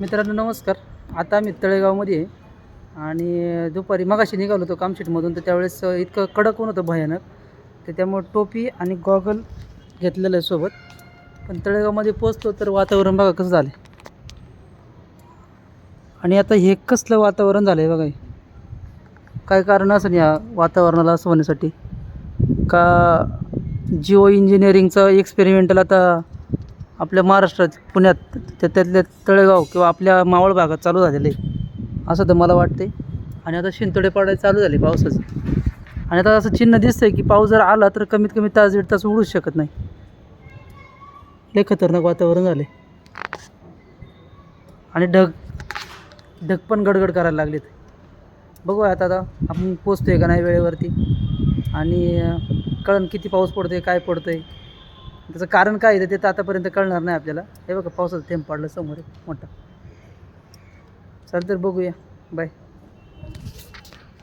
मित्रांनो नमस्कार. आता आम्ही तळेगावमध्ये आहे आणि दुपारी मगाशी निघालो होतो कामशेटमधून, तर त्यावेळेस इतकं कडक ऊन होतं भयानक, तर त्यामुळे टोपी आणि गॉगल घेतलेलं आहे सोबत. पण तळेगावमध्ये पोचलो तर वातावरण बघा कसं झालं आहे. आणि आता हे कसलं वातावरण झालं आहे बघा. काय कारण असं या वातावरणाला असं होण्यासाठी का जिओ इंजिनिअरिंगचं एक्सपेरिमेंटल आता आपल्या महाराष्ट्रात पुण्यात त्यातल्या तळेगाव किंवा आपल्या मावळ भागात चालू झालेलं आहे असं तर मला वाटते. आणि आता शिंतोडे पडायला चालू झाले पावसाचं. आणि आता असं चिन्ह दिसतंय की पाऊस जर आला तर कमीत कमी तास दीड तास उडूच शकत नाही. लय खतरनाक वातावरण झाले आणि ढग ढग पण गडगड करायला लागलेत. बघू आता आपण पोचतोय का नाही वेळेवरती, आणि कळण किती पाऊस पडतोय काय पडतोय, त्याचं कारण काय आहे ते तर आतापर्यंत कळणार नाही आपल्याला. हे बघा पावसाचा थेंब पडला समोर मोठा. चालेल तर बघूया. बाय.